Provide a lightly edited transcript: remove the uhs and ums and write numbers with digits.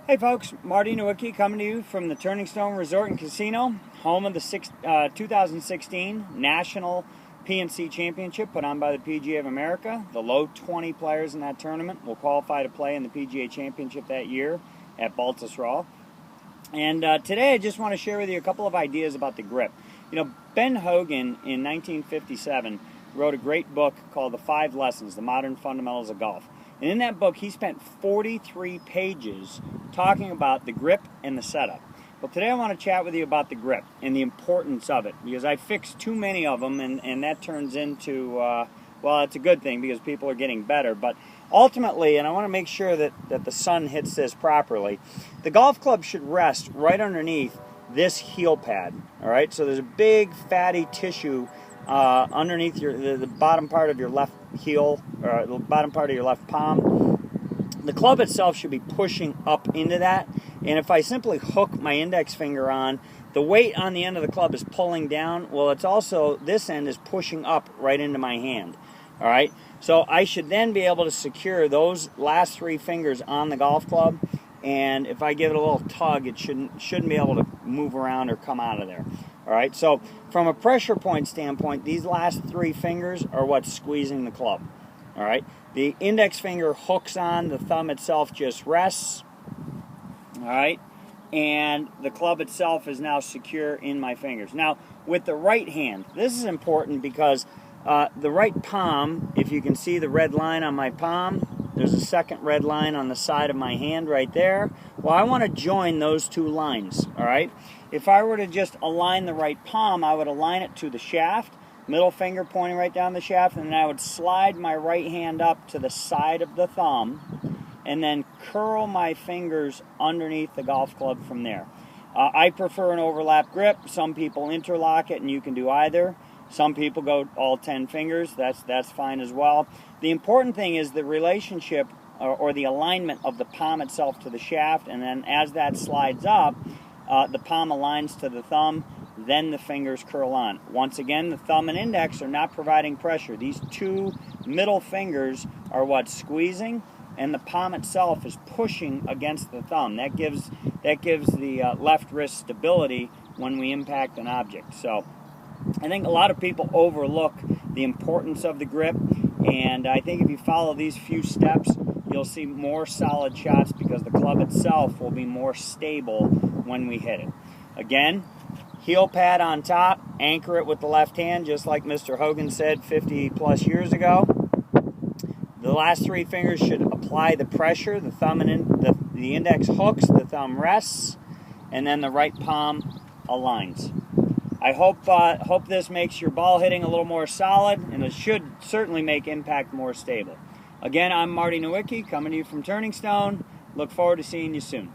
Hey folks, Marty Nowicki coming to you from the Turning Stone Resort and Casino, home of the 2016 National PNC Championship put on by the PGA of America. The low 20 players in that tournament will qualify to play in the PGA Championship that year at Baltusrol. And today I just want to share with you a couple of ideas about the grip. You know, Ben Hogan in 1957 wrote a great book called The 5 Lessons, The Modern Fundamentals of Golf. And in that book, he spent 43 pages talking about the grip and the setup. Well, today I want to chat with you about the grip and the importance of it, because I fixed too many of them, and that turns into, well, it's a good thing because people are getting better. But ultimately, and I want to make sure that the sun hits this properly, the golf club should rest right underneath this heel pad. All right, so there's a big fatty tissue underneath the bottom part of your left heel, or the bottom part of your left palm. The club itself should be pushing up into that, and if I simply hook my index finger on, the weight on the end of the club is pulling down. Well, it's also, this end is pushing up right into my hand. All right, so I should then be able to secure those last 3 fingers on the golf club, and if I give it a little tug, it shouldn't be able to move around or come out of there. All right, so from a pressure point standpoint, these last 3 fingers are what's squeezing the club. All right, the index finger hooks on, the thumb itself just rests. All right, and the club itself is now secure in my fingers. Now, with the right hand, this is important because the right palm, if you can see the red line on my palm, there's a second red line on the side of my hand right there. Well, I want to join those 2 lines, all right? If I were to just align the right palm, I would align it to the shaft, middle finger pointing right down the shaft, and then I would slide my right hand up to the side of the thumb and then curl my fingers underneath the golf club from there. I prefer an overlap grip. Some people interlock it, and you can do either. Some people go all 10 fingers. That's fine as well. The important thing is the relationship or the alignment of the palm itself to the shaft, and then as that slides up, the palm aligns to the thumb, then the fingers curl on. Once again, the thumb and index are not providing pressure. These 2 middle fingers are what's squeezing, and the palm itself is pushing against the thumb. That gives the left wrist stability when we impact an object. So I think a lot of people overlook the importance of the grip, and I think if you follow these few steps, you'll see more solid shots because the club itself will be more stable when we hit it. Again, heel pad on top, anchor it with the left hand, just like Mr. Hogan said 50 plus years ago. The last 3 fingers should apply the pressure. The thumb and the index hooks, the thumb rests, and then the right palm aligns. I hope this makes your ball hitting a little more solid, and it should certainly make impact more stable. Again, I'm Marty Nowicki, coming to you from Turning Stone. Look forward to seeing you soon.